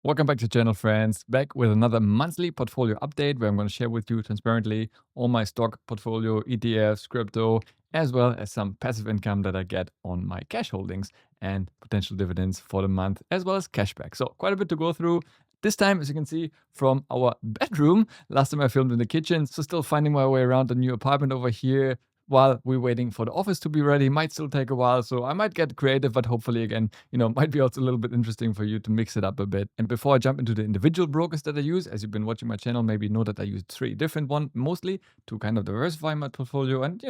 Welcome back to the channel, friends. Back with another monthly portfolio update where I'm going to share with you transparently all my stock portfolio, ETFs, crypto, as well as some passive income that I get on my cash holdings and potential dividends for the month, as well as cashback. So quite a bit to go through. This time, as you can see, from our bedroom. Last time I filmed in the kitchen, so still finding my way around the new apartment over here while we're waiting for the office to be ready. Might still take a while, so I might get creative, but hopefully again, might be also a little bit interesting for you to mix it up a bit. And before I jump into the individual brokers that I use, as you've been watching my channel, maybe know that I use 3 different ones mostly to kind of diversify my portfolio, and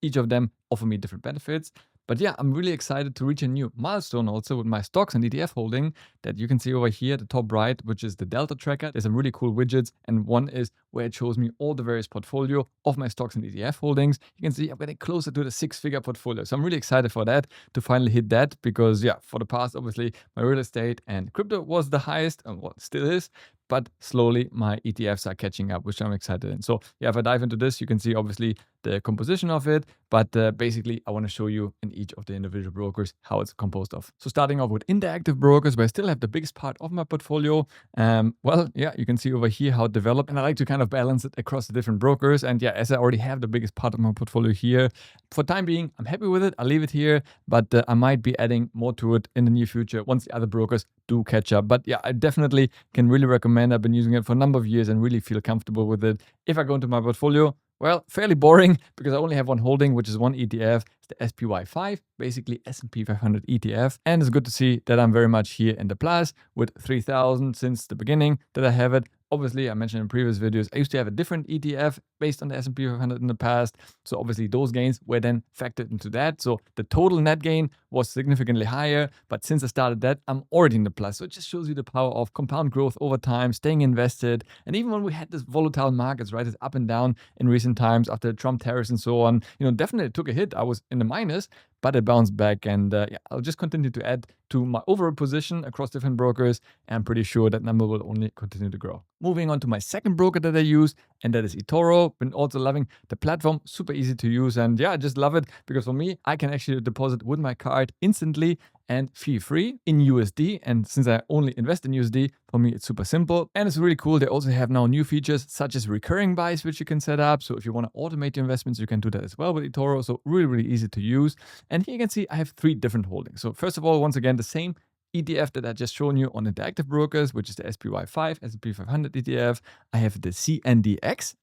each of them offer me different benefits. But yeah, I'm really excited to reach a new milestone also with my stocks and ETF holding that you can see over here at the top right, which is the Delta tracker. There's some really cool widgets, and one is where it shows me all the various portfolio of my stocks and ETF holdings. You can see I'm getting closer to the 6-figure portfolio. So I'm really excited for that, to finally hit that, because yeah, for the past, obviously, my real estate and crypto was the highest, and what still is. But slowly my ETFs are catching up, which I'm excited in. So yeah, if I dive into this, you can see obviously the composition of it, but basically I want to show you in each of the individual brokers how it's composed of. So starting off with interactive brokers, where I still have the biggest part of my portfolio. Well, yeah, you can see over here how it developed, and I like to kind of balance it across the different brokers. And yeah, as I already have the biggest part of my portfolio here, for time being, I'm happy with it. I'll leave it here, but I might be adding more to it in the near future once the other brokers do catch up. But yeah, I definitely can really recommend. I've been using it for a number of years and really feel comfortable with it. If I go into my portfolio, well, fairly boring because I only have one holding, which is one ETF. It's the SPY5, basically S&P 500 ETF. And it's good to see that I'm very much here in the plus with 3,000 since the beginning that I have it. Obviously, I mentioned in previous videos, I used to have a different ETF based on the S&P 500 in the past. So obviously those gains were then factored into that. So the total net gain was significantly higher. But since I started that, I'm already in the plus. So it just shows you the power of compound growth over time, staying invested. And even when we had this volatile markets, right, it's up and down in recent times after Trump tariffs and so on, definitely took a hit. I was in the minus, but it bounced back. And yeah, I'll just continue to add to my overall position across different brokers. And I'm pretty sure that number will only continue to grow. Moving on to my second broker that I use, and that is eToro. Been also loving the platform, super easy to use. And yeah, I just love it because for me, I can actually deposit with my card instantly and fee-free in USD. And since I only invest in USD, for me, it's super simple. And it's really cool. They also have now new features such as recurring buys, which you can set up. So if you want to automate your investments, you can do that as well with eToro. So really, really easy to use. And here you can see I have 3 different holdings. So first of all, once again, the same ETF that I just shown you on interactive brokers, which is the SPY5, S&P 500 ETF. I have the CNDX.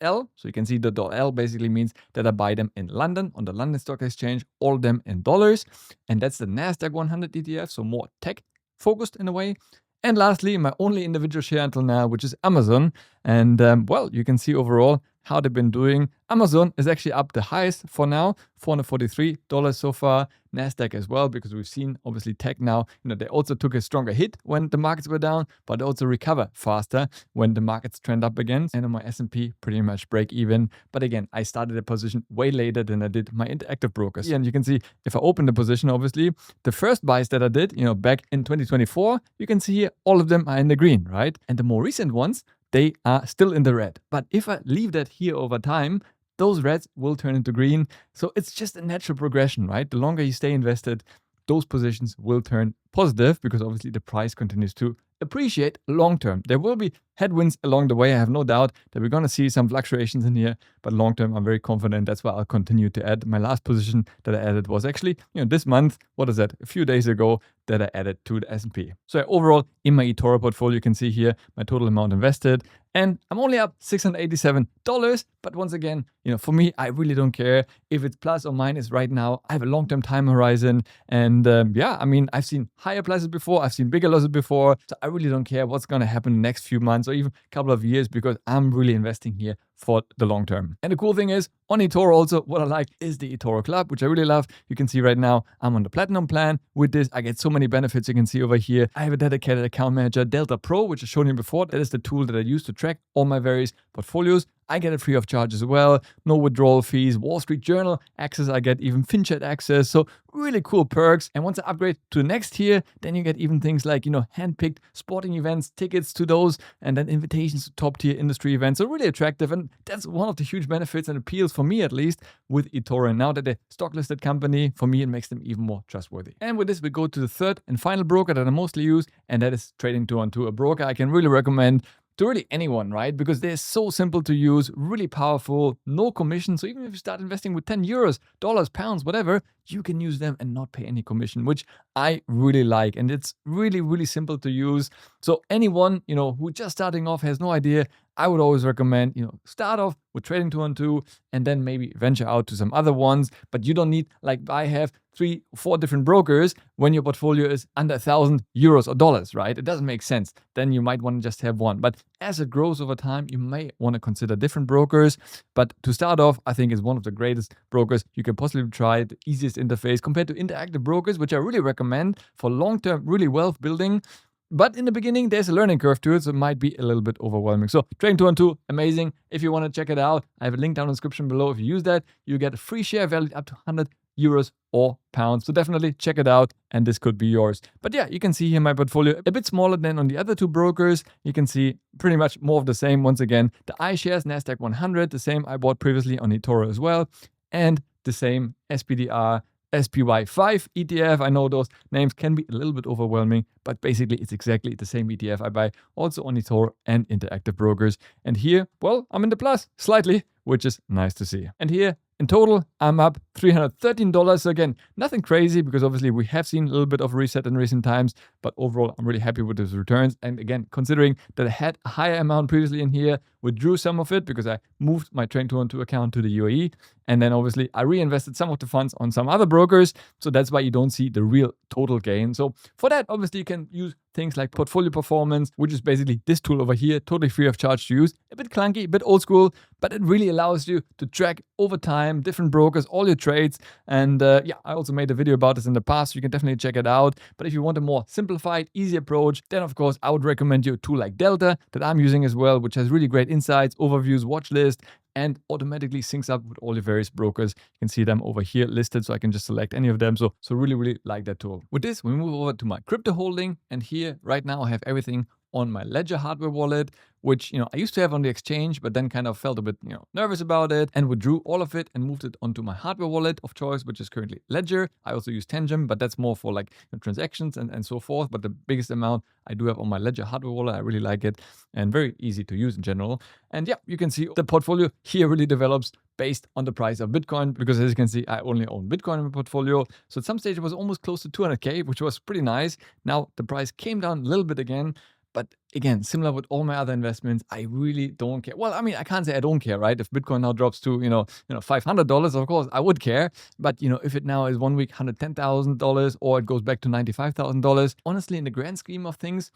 .L. So you can see the .L basically means that I buy them in London on the London Stock Exchange, all of them in dollars. And that's the NASDAQ 100 ETF, so more tech focused in a way. And lastly, my only individual share until now, which is Amazon. And well, you can see overall how they've been doing. Amazon is actually up the highest for now, $443 so far. NASDAQ as well, because we've seen obviously tech now, they also took a stronger hit when the markets were down, but also recover faster when the markets trend up again. And on my S&P, pretty much break even. But again, I started a position way later than I did my interactive brokers. And you can see if I open the position, obviously, the first buys that I did, back in 2024, you can see here all of them are in the green, right? And the more recent ones, they are still in the red. But if I leave that here over time, those reds will turn into green. So it's just a natural progression, right? The longer you stay invested, those positions will turn positive because obviously the price continues to appreciate long term. There will be headwinds along the way. I have no doubt that we're going to see some fluctuations in here, but long term, I'm very confident. That's why I'll continue to add. My last position that I added was actually, this month, what is that? A few days ago that I added to the S&P. So overall, in my eToro portfolio, you can see here my total amount invested, and I'm only up $687. But once again, for me, I really don't care if it's plus or minus right now. I have a long-term time horizon. And yeah, I mean, I've seen higher pluses before. I've seen bigger losses before. So I really don't care what's going to happen in the next few months or even a couple of years, because I'm really investing here for the long term. And the cool thing is, on eToro also, what I like is the eToro Club, which I really love. You can see right now, I'm on the Platinum plan. With this, I get so many benefits. You can see over here, I have a dedicated account manager, Delta Pro, which I showed you before. That is the tool that I use to track all my various portfolios. I get it free of charge as well. No withdrawal fees, Wall Street Journal access. I get even FinChat access. So really cool perks. And once I upgrade to the next tier, then you get even things like, handpicked sporting events, tickets to those, and then invitations to top tier industry events. So really attractive. And that's one of the huge benefits and appeals for me, at least, with eToro. And now that they're stock listed company, for me, it makes them even more trustworthy. And with this, we go to the third and final broker that I mostly use, and that is Trading 212, a broker I can really recommend to really anyone, right? Because they're so simple to use, really powerful, no commission. So even if you start investing with 10 euros, dollars, pounds, whatever, you can use them and not pay any commission, which I really like. And it's really, really simple to use. So anyone, who just starting off has no idea, I would always recommend, start off with Trading 212 and then maybe venture out to some other ones. But you don't need, like I have, 3 or 4 different brokers when your portfolio is under 1,000 euros or dollars, right? It doesn't make sense. Then you might want to just have one. But as it grows over time, you may want to consider different brokers. But to start off, I think it's one of the greatest brokers you can possibly try. The easiest interface compared to interactive brokers, which I really recommend for long-term, really wealth building. But in the beginning, there's a learning curve to it, so it might be a little bit overwhelming. So Trading 212, amazing. If you want to check it out, I have a link down in the description below. If you use that, you get a free share valued up to 100 euros or pounds. So definitely check it out and this could be yours. But yeah, you can see here my portfolio a bit smaller than on the other 2 brokers. You can see pretty much more of the same. Once again, the iShares NASDAQ 100, the same I bought previously on eToro as well. And the same SPDR SPY5 ETF. I know those names can be a little bit overwhelming, but basically it's exactly the same ETF I buy also on eToro and interactive brokers. And here, well, I'm in the plus slightly, which is nice to see. And here, in total, I'm up $313. So again, nothing crazy because obviously we have seen a little bit of reset in recent times, but overall, I'm really happy with those returns. And again, considering that I had a higher amount previously in here, withdrew some of it because I moved my Trading 212 account to the UAE. And then obviously I reinvested some of the funds on some other brokers. So that's why you don't see the real total gain. So for that, obviously you can use things like portfolio performance, which is basically this tool over here, totally free of charge to use. A bit clunky, a bit old school, but it really allows you to track over time, different brokers, all your trades. And yeah, I also made a video about this in the past. So you can definitely check it out. But if you want a more simplified, easy approach, then of course, I would recommend you a tool like Delta that I'm using as well, which has really great insights, overviews, watch list, and automatically syncs up with all your various brokers. You can see them over here listed, so I can just select any of them. So really, really like that tool. With this, we move over to my crypto holding. And here, right now, I have everything on my Ledger hardware wallet, which, I used to have on the exchange, but then kind of felt a bit, nervous about it and withdrew all of it and moved it onto my hardware wallet of choice, which is currently Ledger. I also use Tangem, but that's more for like transactions and so forth. But the biggest amount I do have on my Ledger hardware wallet. I really like it and very easy to use in general. And yeah, you can see the portfolio here really develops based on the price of Bitcoin, because as you can see, I only own Bitcoin in my portfolio. So at some stage it was almost close to 200K, which was pretty nice. Now the price came down a little bit again. But again, similar with all my other investments, I really don't care. Well, I mean, I can't say I don't care, right? If Bitcoin now drops to, $500, of course, I would care. But, if it now is 1 week, $110,000 or it goes back to $95,000, honestly, in the grand scheme of things,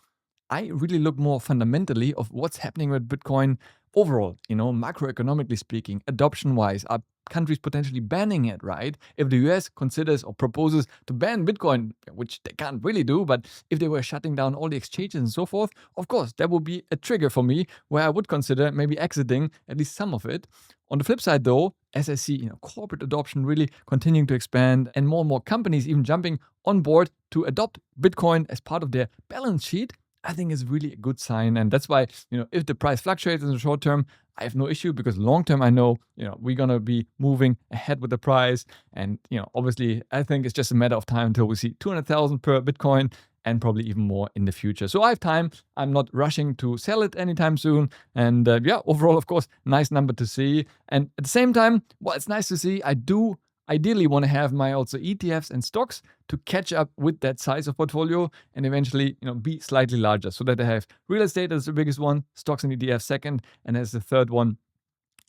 I really look more fundamentally of what's happening with Bitcoin overall, macroeconomically speaking, adoption-wise. Are countries potentially banning it, right? If the US considers or proposes to ban Bitcoin, which they can't really do, but if they were shutting down all the exchanges and so forth, of course, that would be a trigger for me where I would consider maybe exiting at least some of it. On the flip side, though, as I see, corporate adoption really continuing to expand and more companies even jumping on board to adopt Bitcoin as part of their balance sheet, I think is really a good sign. And that's why, if the price fluctuates in the short term, I have no issue, because long term, I know, we're going to be moving ahead with the price. And, obviously, I think it's just a matter of time until we see 200,000 per Bitcoin and probably even more in the future. So I have time. I'm not rushing to sell it anytime soon. And yeah, overall, of course, nice number to see. And at the same time, well, it's nice to see. I do ideally want to have my also ETFs and stocks to catch up with that size of portfolio and eventually, be slightly larger, so that I have real estate as the biggest one, stocks and ETFs second, and as the third one,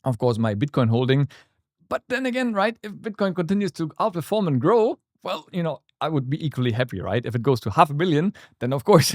of course, my Bitcoin holding. But then again, right, if Bitcoin continues to outperform and grow, well, I would be equally happy, right? If it goes to 500,000, then of course,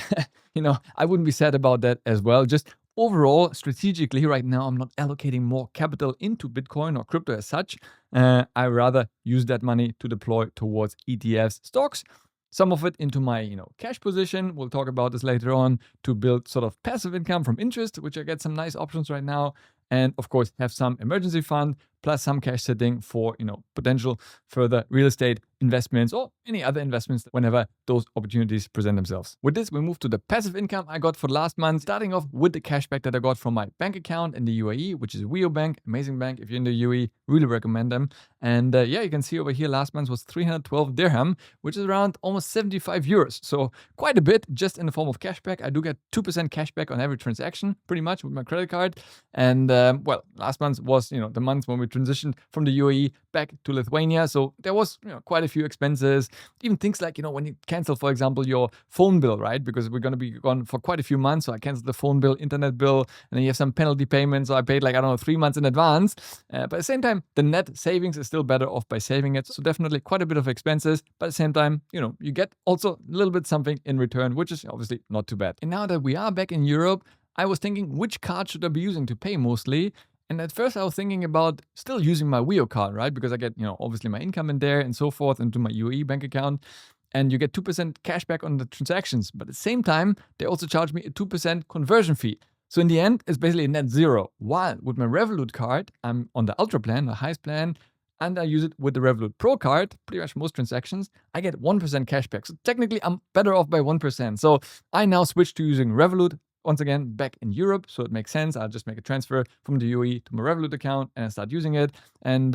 I wouldn't be sad about that as well. Just overall, strategically, right now, I'm not allocating more capital into Bitcoin or crypto as such. I rather use that money to deploy towards ETFs, stocks, some of it into my cash position. We'll talk about this later on, to build sort of passive income from interest, which I get some nice options right now. And of course, have some emergency fund, plus some cash sitting for, potential further real estate investments or any other investments whenever those opportunities present themselves. With this, we move to the passive income I got for the last month, starting off with the cashback that I got from my bank account in the UAE, which is Bank, amazing bank. If you're in the UAE, really recommend them. And you can see over here last month was 312 dirham, which is around almost 75 euros. So quite a bit just in the form of cashback. I do get 2% cashback on every transaction pretty much with my credit card. And last month was, the month when we transitioned from the UAE back to Lithuania. So there was, quite a few expenses, even things like, when you cancel, for example, your phone bill, right? Because we're going to be gone for quite a few months. So I canceled the phone bill, internet bill, and then you have some penalty payments. So I paid 3 months in advance. But at the same time, the net savings is still better off by saving it. So definitely quite a bit of expenses. But at the same time, you get also a little bit something in return, which is obviously not too bad. And now that we are back in Europe, I was thinking, which card should I be using to pay mostly? And at first I was thinking about still using my card, right? Because I get, obviously my income in there and so forth into my UAE bank account. And you get 2% cash back on the transactions. But at the same time, they also charge me a 2% conversion fee. So in the end, it's basically a net zero. While with my Revolut card, I'm on the Ultra plan, the highest plan, and I use it with the Revolut Pro card, pretty much most transactions, I get 1% cash back. So technically, I'm better off by 1%. So I now switched to using Revolut, once again, back in Europe. So it makes sense. I'll just make a transfer from the UAE to my Revolut account and start using it. And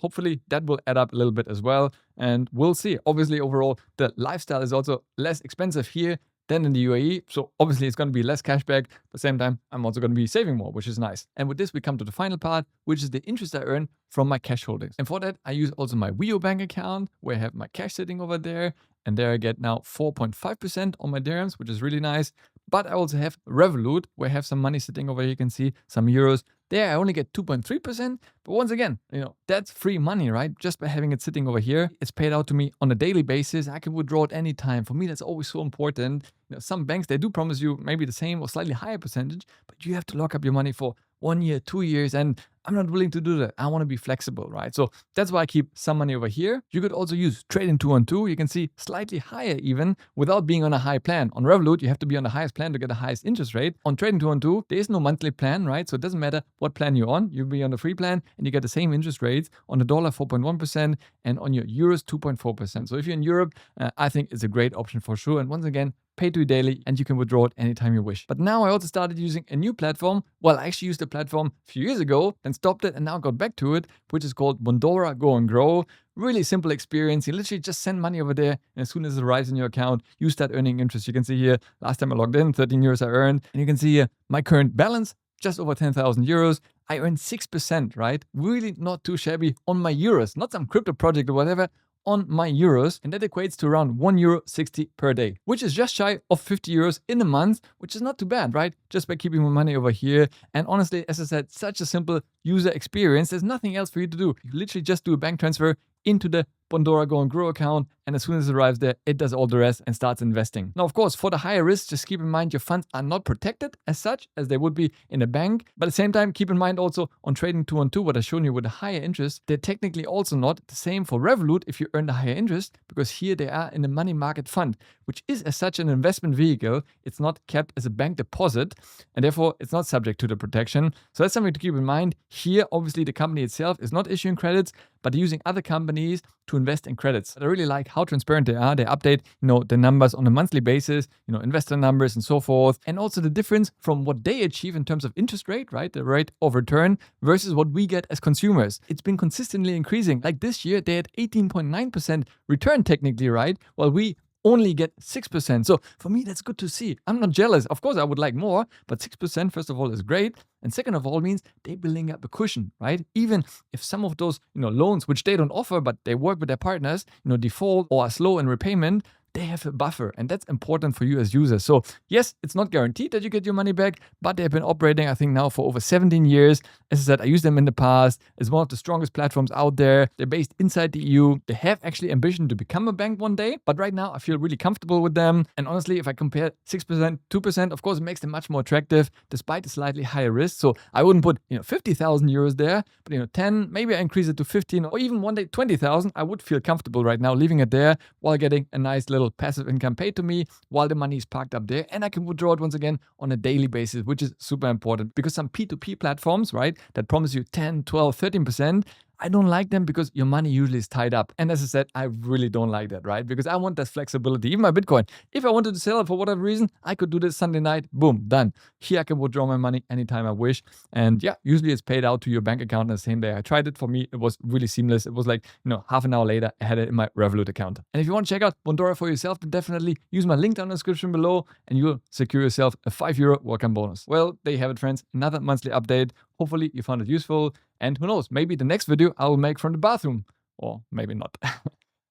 hopefully that will add up a little bit as well. And we'll see. Obviously, overall, the lifestyle is also less expensive here than in the UAE. So obviously it's going to be less cashback. At the same time, I'm also going to be saving more, which is nice. And with this, we come to the final part, which is the interest I earn from my cash holdings. And for that, I use also my bank account, where I have my cash sitting over there. And there I get now 4.5% on my dirhams, which is really nice. But I also have Revolut, where I have some money sitting over here. You can see some euros. There I only get 2.3%. But once again, that's free money, right? Just by having it sitting over here. It's paid out to me on a daily basis. I can withdraw at any time. For me, that's always so important. Some banks, they do promise you maybe the same or slightly higher percentage, but you have to lock up your money for 1 year, 2 years, and I'm not willing to do that. I want to be flexible, right? So that's why I keep some money over here. You could also use trading 2-on-2. You can see slightly higher even without being on a high plan. On Revolut, you have to be on the highest plan to get the highest interest rate. On trading 2-on-2, there is no monthly plan, right? So it doesn't matter what plan you're on. You'll be on the free plan and you get the same interest rates. On the dollar, 4.1%, and on your euros, 2.4%. So if you're in Europe, I think it's a great option for sure. And once again, pay to you daily, and you can withdraw it anytime you wish. But now I also started using a new platform. Well, I actually used the platform a few years ago, then stopped it, and now got back to it, which is called Bondora Go and Grow. Really simple experience. You literally just send money over there, and as soon as it arrives in your account, you start earning interest. You can see here, last time I logged in, 13 euros I earned, and you can see here my current balance, just over 10,000 euros. I earned 6%, right? Really not too shabby on my euros, not some crypto project or whatever, on my euros, and that equates to around €1.60 per day, which is just shy of 50 euros in a month, which is not too bad, right? Just by keeping my money over here. And honestly, as I said, such a simple user experience. There's nothing else for you to do. You literally just do a bank transfer into the Bondora Go and Grow account, and as soon as it arrives there, it does all the rest and starts investing. Now, of course, for the higher risk, just keep in mind your funds are not protected as such as they would be in a bank. But at the same time, keep in mind also on trading 2-on-2, what I've shown you with a higher interest, they're technically also not the same for Revolut if you earn the higher interest, because here they are in a money market fund, which is as such an investment vehicle. It's not kept as a bank deposit, and therefore it's not subject to the protection. So that's something to keep in mind. Here, obviously, the company itself is not issuing credits, but using other companies to invest in credits. I really like how transparent they are. They update, the numbers on a monthly basis, investor numbers and so forth. And also the difference from what they achieve in terms of interest rate, right? The rate of return versus what we get as consumers. It's been consistently increasing. Like this year, they had 18.9% return technically, right? While we only get 6%. So for me, that's good to see. I'm not jealous. Of course, I would like more, but 6%, first of all, is great. And second of all, means they're building up a cushion, right? Even if some of those, loans, which they don't offer, but they work with their partners, default or are slow in repayment, they have a buffer, and that's important for you as users. So yes, it's not guaranteed that you get your money back, but they've been operating, I think, now for over 17 years. As I said, I used them in the past. It's one of the strongest platforms out there. They're based inside the EU. They have actually ambition to become a bank one day, but right now I feel really comfortable with them. And honestly, if I compare 6%, 2%, of course, it makes them much more attractive despite the slightly higher risk. So I wouldn't put, 50,000 euros there, but 10, maybe I increase it to 15 or even one day 20,000. I would feel comfortable right now leaving it there while getting a nice little little passive income paid to me while the money is parked up there, and I can withdraw it once again on a daily basis, which is super important because some P2P platforms, right, that promise you 10, 12, 13%, I don't like them because your money usually is tied up. And as I said, I really don't like that, right? Because I want that flexibility. Even my Bitcoin, if I wanted to sell it for whatever reason, I could do this Sunday night, boom, done. Here I can withdraw my money anytime I wish. And yeah, usually it's paid out to your bank account on the same day. I tried it. For me, it was really seamless. It was like, half an hour later, I had it in my Revolut account. And if you want to check out Bondora for yourself, then definitely use my link down in the description below and you'll secure yourself a €5 welcome bonus. Well, there you have it, friends. Another monthly update. Hopefully you found it useful. And who knows, maybe the next video I will make from the bathroom. Or maybe not.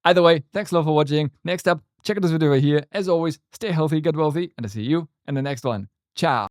Either way, thanks a lot for watching. Next up, check out this video right here. As always, stay healthy, get wealthy, and I'll see you in the next one. Ciao.